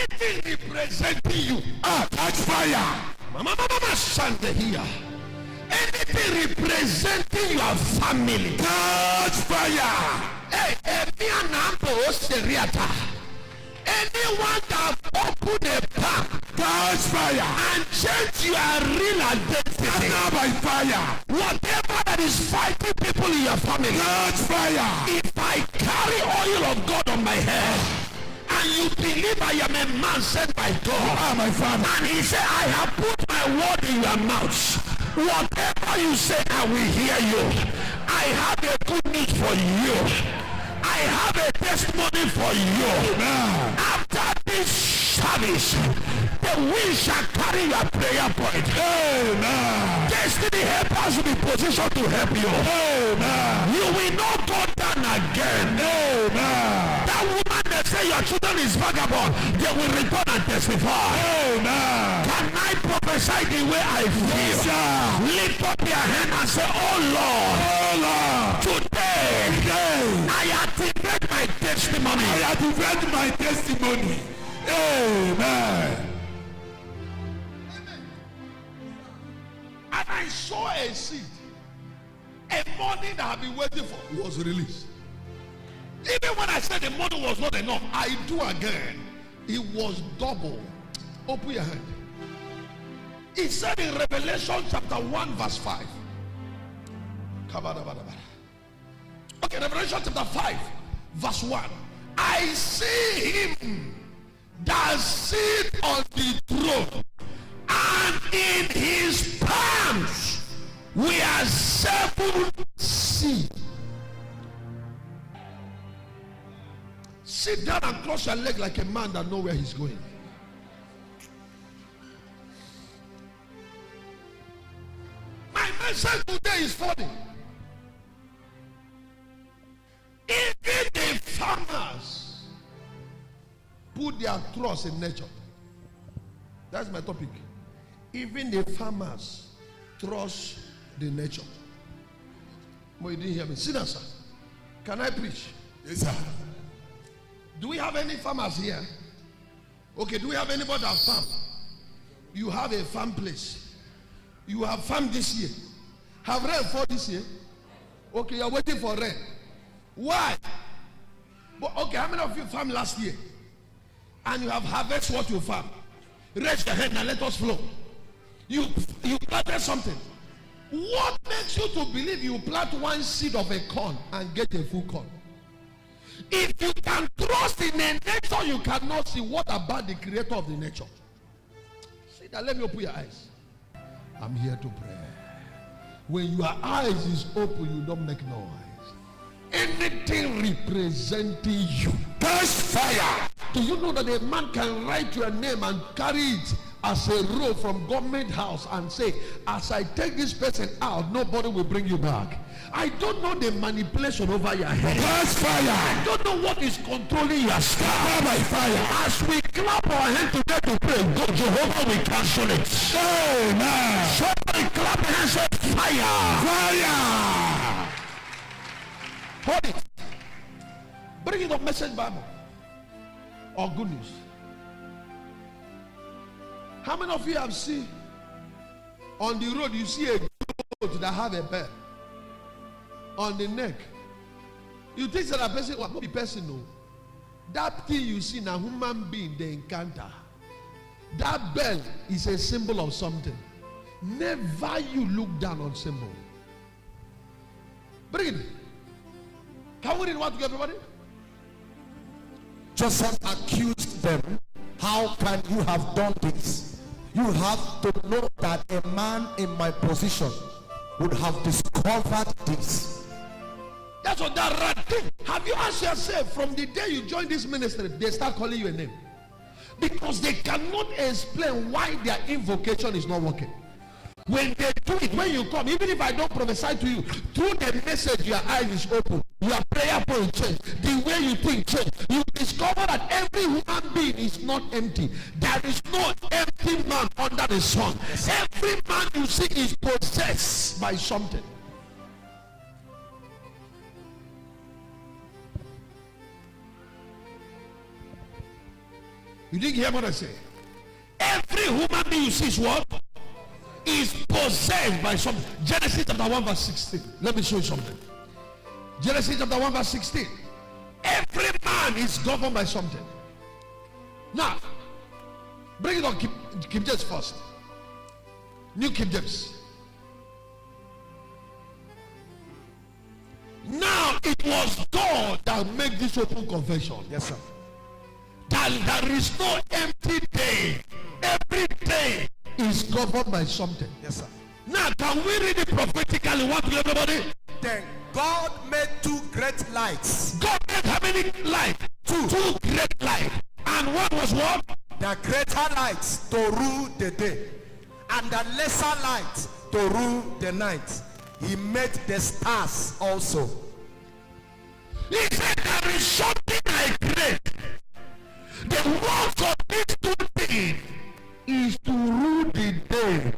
Anything representing you, catch fire. Mama Sunday here. Anything representing your family, catch fire. Hey, anyone that opened a path, catch fire and change your real identity now by fire. Whatever that is fighting people in your family, catch fire. If I carry oil of God on my head and you believe I am a man sent by God, my father, and he said I have put my word in your mouth, whatever you say I will hear you. I have a good news for you. I have a testimony for you. Amen. After this service, the wind shall carry your prayer point. Amen. Destiny helpers will be positioned to help you. Amen. You will not go down again. Amen. That woman that say your children is vagabond, they will return and testify. Amen. Can I prophesy the way I feel? Yes, lift up your hand and say, oh Lord, today I activate my testimony. I activate my testimony. Amen. And I saw a seed. A money that I've been waiting for was released. Even when I said the money was not enough, I do again. It was double. Open your hand. It said in Revelation chapter 1 verse 5. Okay, Revelation chapter 5 verse 1. I see him that sit on the throne, and in his palms were 7 seals. Sit down and cross your leg like a man that knows where he's going. My message today is funny. Even the farmers put their trust in nature. That's my topic. Even the farmers trust the nature. But you didn't hear me. Sit down, sir. Can I preach? Yes, sir. Do we have any farmers here? Okay, do we have anybody that farm? You have a farm place. You have farmed this year. Have rain for this year? Okay, you're waiting for rain. Why? But okay, how many of you farmed last year? And you have harvested what you farmed? Raise your hand and let us flow. You planted something. What makes you to believe you plant one seed of a corn and get a full corn? If you can trust in a nature you cannot see, what about the creator of the nature? See that, let me open your eyes. I'm here to pray. When your eyes is open, you don't make noise. Anything representing you, there's fire. Do you know that a man can write your name and carry it as a roll from government house and say, as I take this person out, nobody will bring you back? I don't know the manipulation over your head. That's fire. I don't know what is controlling your star by fire. As we clap our hands together to pray, God Jehovah will cancel it. Amen. Somebody clap your hands and say fire. Fire. Hold it. Bring it up, Message Bible or good news. How many of you have seen on the road, you see a goat that have a bell on the neck? You think that a person, well, not the person, no. That thing you see now, human being, they encounter. That bell is a symbol of something. Never you look down on symbol. Bring it. Can we read what to everybody? Joseph accused them. How can you have done this? You have to know that a man in my position would have discovered this. That's what that right thing. Have you asked yourself, from the day you join this ministry, they start calling you a name? Because they cannot explain why their invocation is not working. When they do it, when you come, even if I don't prophesy to you, through the message, your eyes is open, your prayer point change, the way you think change. You discover that every human being is not empty. There is no empty man under the sun. Every man you see is possessed by something. You didn't hear what I say? Every human being you see is what? Is possessed by something. Genesis chapter 1 verse 16. Let me show you something. Genesis chapter 1 verse 16. Every man is governed by something. Now, bring it on King James first. New King James. Now it was God that made this open confession. Yes, sir. That there is no empty day. Every day is governed by something. Yes, sir. Now, can we read it prophetically? What to everybody? Then God made two great lights. God made how many lights? Two great lights. And what was what? The greater lights to rule the day, and the lesser light to rule the night. He made the stars also. He said there is something I create. The work of these two things is to rule the day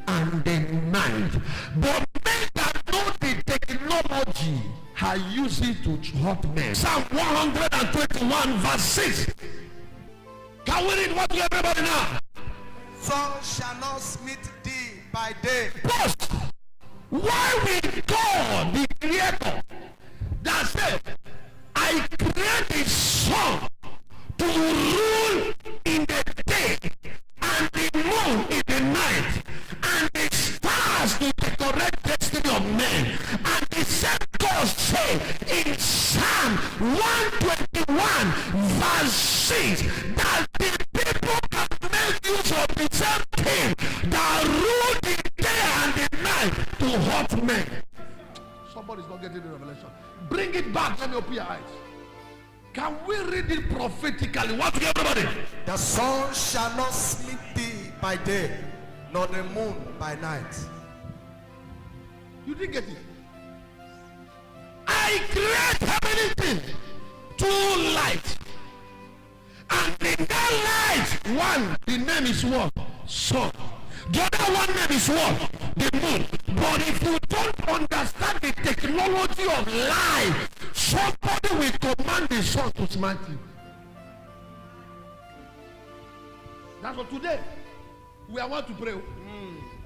and the night. But men that know the technology are using to hurt men. Psalm 121 verse 6. Can we read what to everybody now? Sun shall not smite thee by day. Plus, why will God, the creator, that said, I create the sun to rule in the day and the moon in the night and the stars to decorate destiny of men, and the same God say in Psalm 121 verse 6 that the people can make use of the same thing that rule the day and the night to hurt men. Somebody's not getting the revelation. Bring it back. Let me open your eyes. Can we read it prophetically? What to everybody? The sun shall not smite thee by day, nor the moon by night. You didn't get it. I create how many things? Two lights. And in that light, one, the name is what? Sun. The other one name is what? The moon. But if you don't understand the technology of life, somebody will command the sun to smite you. That's what today we are want to pray.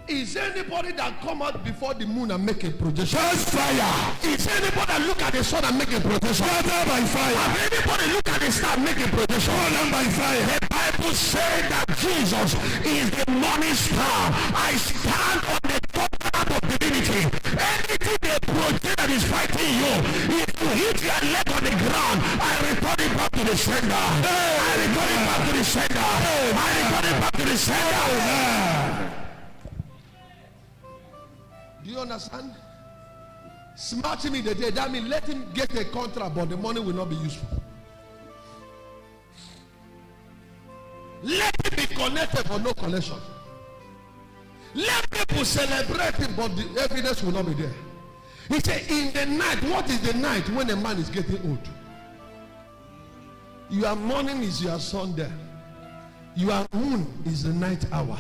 Is anybody that come out before the moon and make a projection? Just fire. Is anybody that look at the sun and make a projection? Fire by fire. Have anybody look at the star and make a projection? Fire by fire. The Bible said that Jesus is the morning star. I stand on the top of divinity. Anything they project that is fighting you, if you hit your leg on the ground, I return it back to the sender. I return it back to the sender. I return it back to the sender. Do you understand? Smart him in the day. That means let him get a contract, but the money will not be useful. Let him be connected for no connection. Let people celebrate it, but the evidence will not be there. He said, in the night, what is the night when a man is getting old? Your morning is your Sunday. Your moon is the night hour.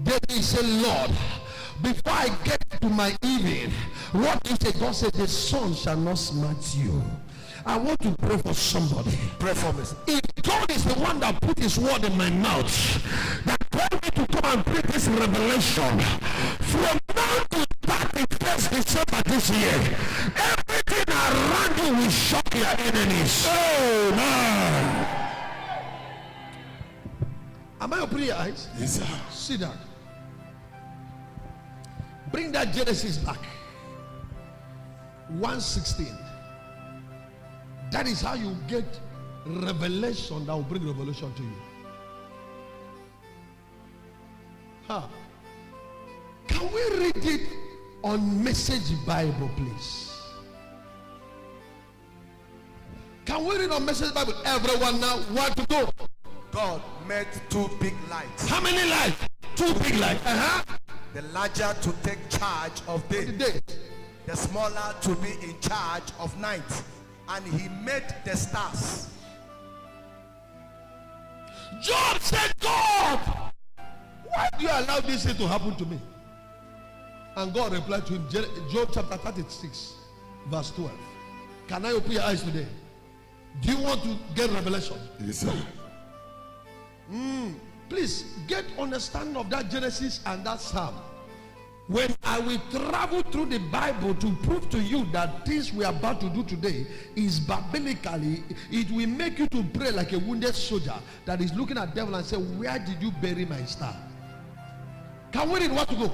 David said, Lord, before I get to my evening, what you say? God said, the sun shall not smite you. I want to pray for somebody. Pray for me. If God is the one that put his word in my mouth, that told me to come and bring this revelation, from now to 31st December this year, everything around you will shock your enemies. Oh man. Am I opening your eyes? Yes, sir. Sit down. Bring that Genesis back. 1:16. That is how you get revelation that will bring revelation to you. Huh. Can we read it on Message Bible, please? Can we read on Message Bible? Everyone now want to go. God made two big lights. How many lights? Two big lights. The larger to take charge of day, the smaller to be in charge of night. And he made the stars. Job said, God, why do you allow this thing to happen to me? And God replied to him, Job chapter 36 verse 12. Can I open your eyes today? Do you want to get revelation? Yes, sir. Please get understanding of that Genesis and that Psalm. When I will travel through the Bible to prove to you that things we are about to do today is biblically, it will make you to pray like a wounded soldier that is looking at the devil and say, where did you bury my star? Can we read what to go?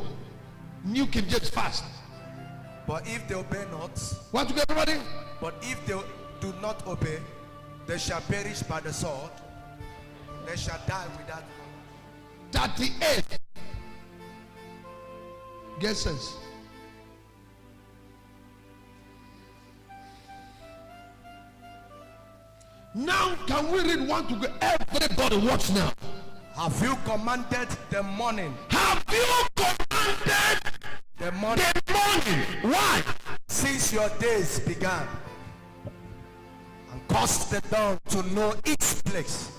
New King James fast. But if they obey not, What to go, everybody? but if they do not obey, they shall perish by the sword. They shall die without. 38. Guesses. Now can we read one to go? Everybody watch now. Have you commanded the morning? Have you commanded The morning the morning? Why? since your days began, and caused the dawn to know its place.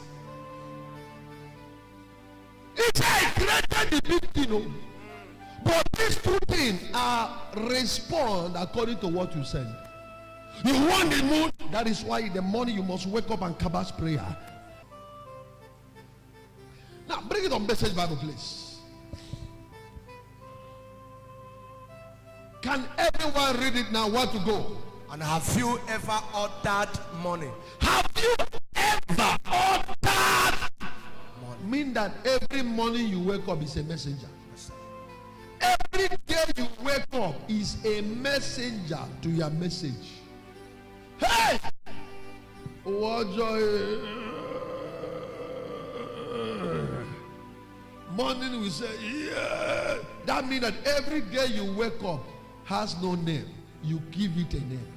It's a greater the big thing, oh. But these two things are respond according to what you send. You want the moon, that is why in the morning you must wake up and kabbash prayer. Now bring it on Message Bible, please. Can everyone read it now? What to go? And have you ever ordered morning? Have you ever ordered? Mean that every morning you wake up is a messenger. Every day you wake up is a messenger to your message. Hey! What joy! Morning we say, yeah. That means that every day you wake up has no name. You give it a name.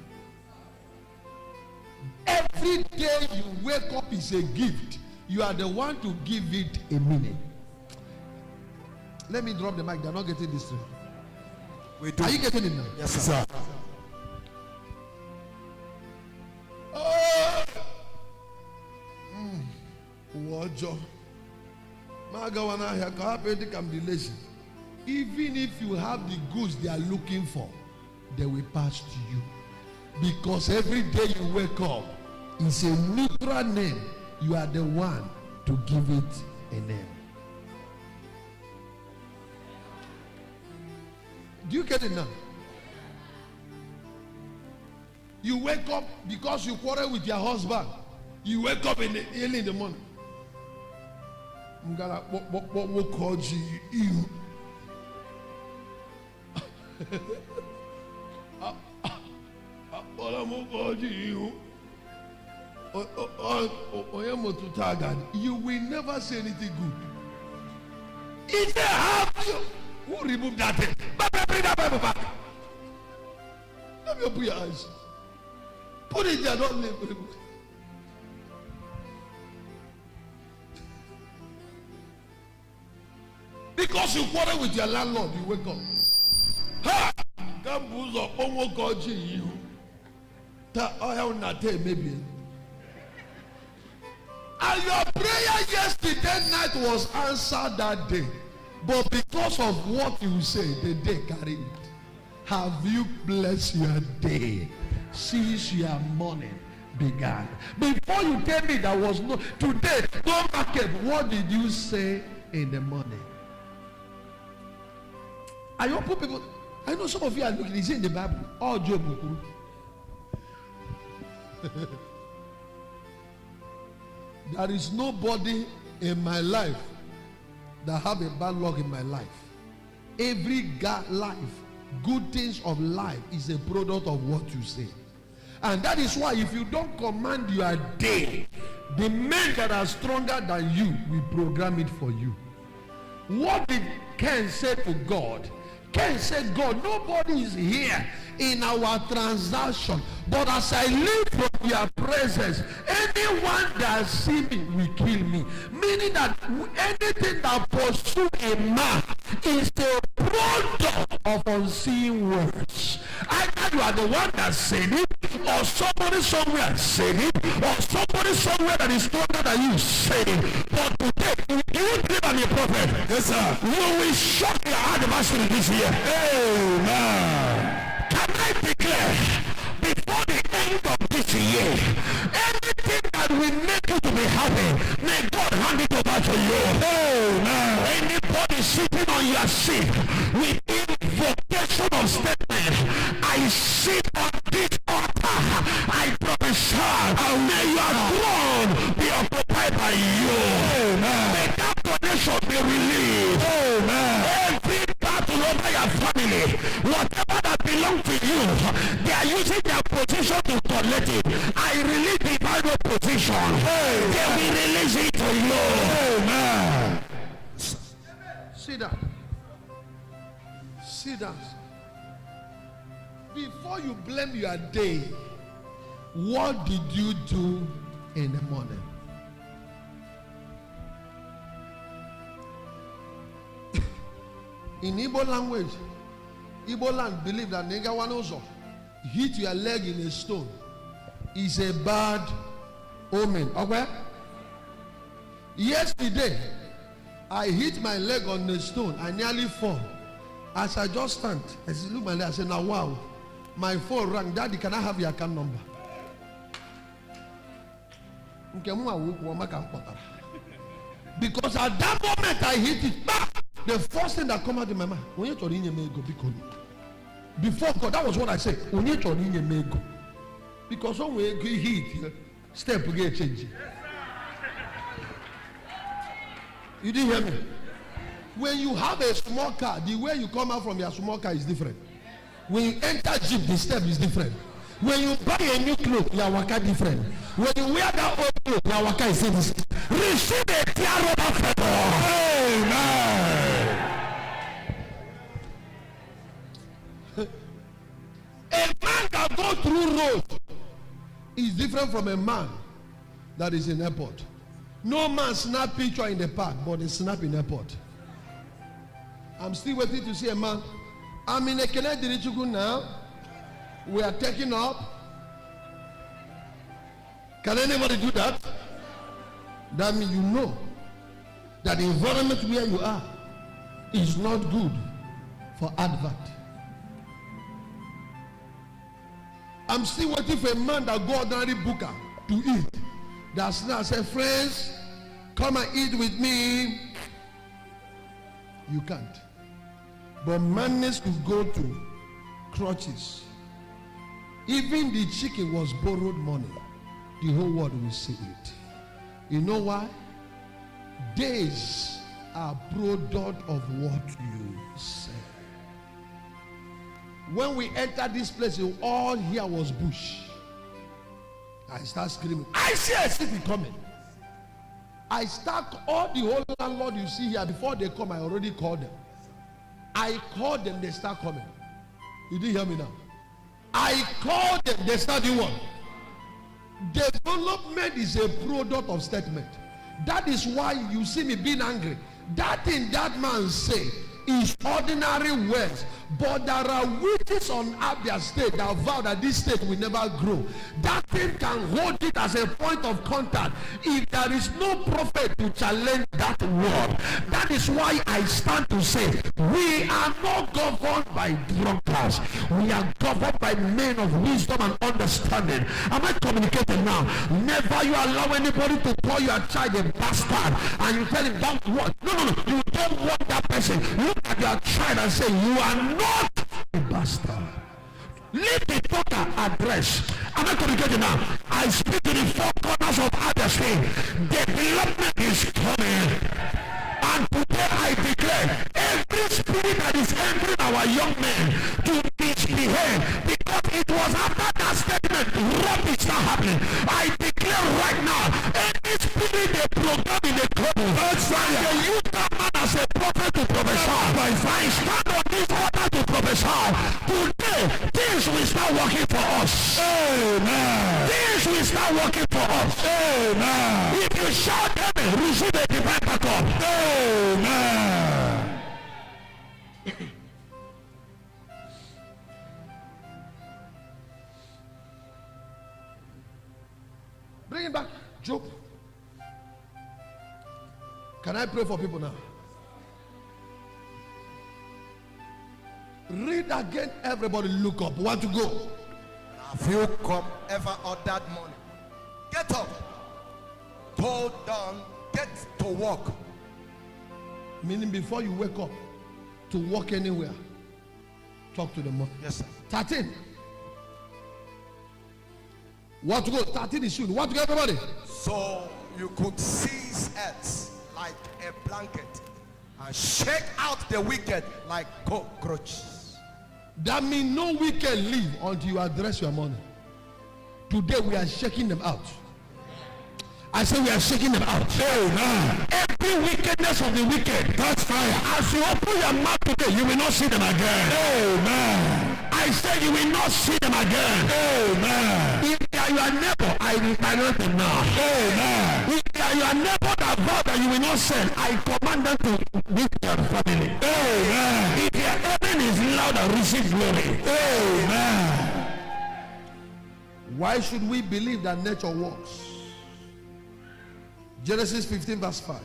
Every day you wake up is a gift. You are the one to give it a meaning. Let me drop the mic. They're not getting this thing. We do. Are you getting it now? Yes, sir. Wajo. Magawana here carpet can be lazy. Even if you have the goods they are looking for, they will pass to you. Because every day you wake up is a neutral name. You are the one to give it a name. Do you get it now? You wake up because you quarrel with your husband. You wake up early in the morning. What called you? You will never say anything good. If they have you, who removed that thing? Bring that Bible back. Let me open your eyes. Put it there, don't leave it. Because you quarrel with your landlord, you wake up. Ha! Gambuzo omo goji you. Ta oya unate maybe. And your prayer yesterday night was answered that day. But because of what you say, the day carried it. Have you blessed your day since your morning began? Before you tell me there was no today, don't market. What did you say in the morning? I hope people. I know some of you are looking. It's in the Bible. Oh, Job. There is nobody in my life that have a bad luck in my life. Every life, good things of life is a product of what you say. And that is why if you don't command your day, the men that are stronger than you will program it for you. What did Cain say to God? Cain said, God, nobody is here in our transaction, but as I live from your presence, anyone that see me will kill me. Meaning that anything that pursue a man is a product of unseen words. Either you are the one that said it, or somebody somewhere said it, or somebody somewhere that is stronger than you said it. But today, you believe I'm a prophet. Yes, sir. You will shock your adversary this year. Amen. Can I declare before the end of this year, anything that will make you to be happy, may God hand it over to you. Amen. Anybody sitting on your seat with invocation of statement, I sit on this altar, I prophesy, may your throne be occupied by you. Amen. May that connection be released. Amen. Every battle over your family, whatever that belongs to you, they are using their position to collect it. I release divine position. They will release it to you. Amen. Sit down. Sit down. Before you blame your day, what did you do in the morning? In Igbo language, Igbo land believe that nigga wanozo hit your leg in a stone is a bad omen. Okay? Yesterday, I hit my leg on the stone. I nearly fall. As I just stand, I look at my leg. I said, now wow, my phone rang. Daddy, can I have your account number? Because at that moment I hit it back. The first thing that come out in my mind, before God, that was what I said. Because when we hit, step will get changed. You didn't hear me? When you have a small car, the way you come out from your small car is different. When you enter Jeep, the step is different. When you buy a new cloth, your waka different. When you wear that old cloth, your waka is different. Receive a tear of favor. Amen. A man that goes through road is different from a man that is in airport. No man snap picture in the park, but they snap in airport. I'm still waiting to see a man. I'm in a Kennedy now. We are taking up. Can anybody do that? That means you know that the environment where you are is not good for advert. I'm still waiting for a man that go ordinary booker to eat. That's now say, friends, come and eat with me. You can't. But madness will go to crutches. Even the chicken was borrowed money. The whole world will see it. You know why? Days are product of what you say. When we entered this place, all here was bush. I start screaming, I see a city coming. I start all the whole landlord you see here. Before they come, I already called them. I called them, they start coming. You didn't hear me now? I called them, they start doing what? Development is a product of statement. That is why you see me being angry. That thing that man say is ordinary words, but there are witches on Abia State that vow that this state will never grow. That thing can hold it as a point of contact if there is no prophet to challenge that word. That is why I stand to say we are not governed by drunkards. We are governed by men of wisdom and understanding. Am I communicating now? Never you allow anybody to call your child a bastard and you tell him don't what? No. You don't want that person. Look at your child and say you are not a bastard. Leave the total address. I'm not communicating now. I speak to the four corners of Abia State. Development is coming. And today I declare every spirit that is entering our young men to misbehave, because it was after that statement rubbish start happening. I declare right now, any spirit they program in the trouble, and they use that man as a prophet to prophesy. I stand on this order to prophesy. Today, things will start working for us. Amen. Things will start working for us. Amen. If you shout amen, receive a divine backup. Amen. Bring it back, Job. Can I pray for people now? Read again, everybody look up. Want to go? Have you come ever on that morning? Get up. go down, get to work. Meaning before you wake up to walk anywhere, talk to the mother. Yes, sir. 13. What to go? 13 is soon. What to go, everybody? So you could seize it like a blanket and shake out the wicked like cockroaches. That means no wicked leave until you address your money. Today we are shaking them out. I say we are shaking them out. Amen. Every wickedness of the wicked, that's fire. As you open your mouth today, you will not see them again. Amen. I say you will not see them again. Amen. If they are your neighbor, I redirect them now. Amen. If they are your neighbor that vow that you will not send, I command them to meet their family. Amen. If your heaven is louder, receive glory. Amen. Why should we believe that nature works? Genesis 15 verse 5.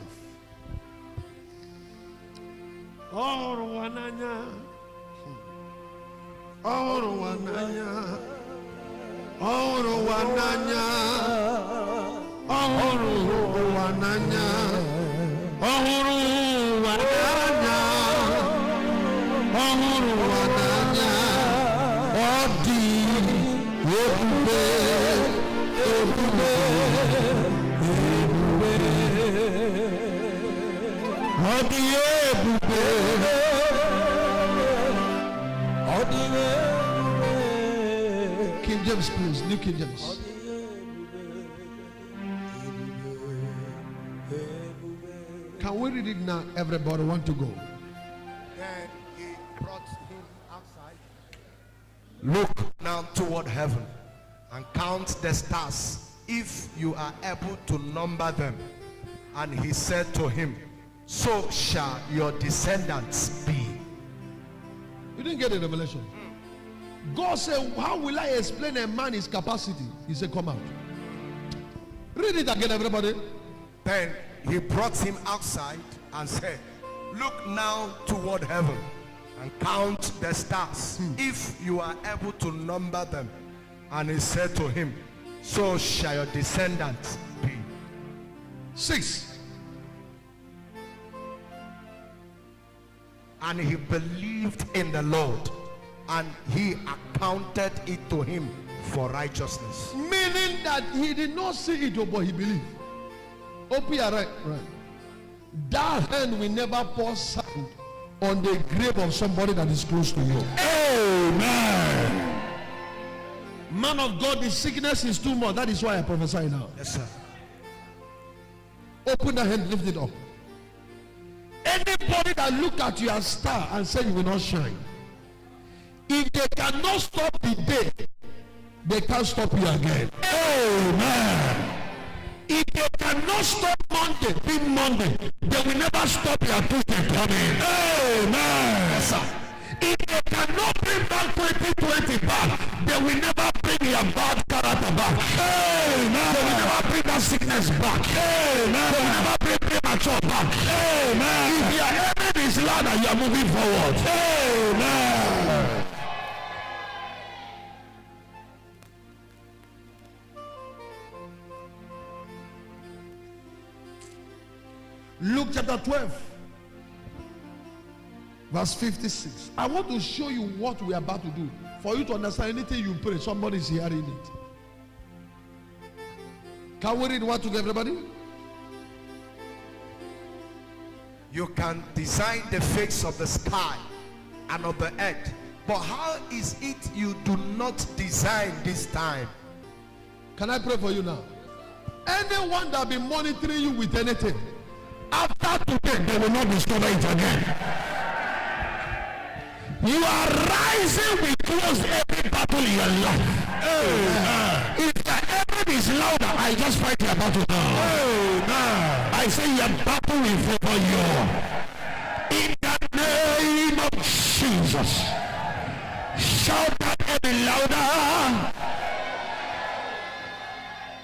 Ọhụrụ wananya. Ọhụrụ wananya. Ọhụrụ wananya. Ọhụrụ wananya. Ọhụrụ wananya. Ọhụrụ wananya. Ọ dị ebube, ebube. King James, please. New King James. Can we read it now? Everybody want to go. Then he brought him outside. Look now toward heaven and count the stars, if you are able to number them. And he said to him, so shall your descendants be. You didn't get the revelation. God said, how will I explain a man's capacity? He said, come out. Read it again, everybody. Then he brought him outside and said, look now toward heaven and count the stars, if you are able to number them. And he said to him, so shall your descendants be. 6. And he believed in the Lord, and he accounted it to him for righteousness. Meaning that he did not see it, but he believed. Open your right. That hand will never pour sand on the grave of somebody that is close to you. Amen. Man of God, the sickness is too much. That is why I prophesy now. Yes, sir. Open the hand, lift it up. Anybody that look at your star and say you will not shine, if they cannot stop the day, they can't stop you again. Amen. If they cannot stop Monday, being Monday, they will never stop your Tuesday coming. Amen. Yes, sir. If they cannot bring back 2020 back, they will never bring your bad character back. Amen. They will never bring that sickness back. Amen. They will never bring premature back. Amen. If your heaven is louder, you are moving forward. Amen. Luke chapter 12. Verse 56. I want to show you what we are about to do. For you to understand anything you pray, somebody is hearing it. Can we read what together, everybody? You can design the face of the sky and of the earth, but how is it you do not design this time? Can I pray for you now? Anyone that be monitoring you with anything, after today, they will not discover it again. You are rising with close every battle in your life. If the heaven is louder, I just fight your battle now. I say your battle will favor you. In the name of Jesus. Shout that heaven louder.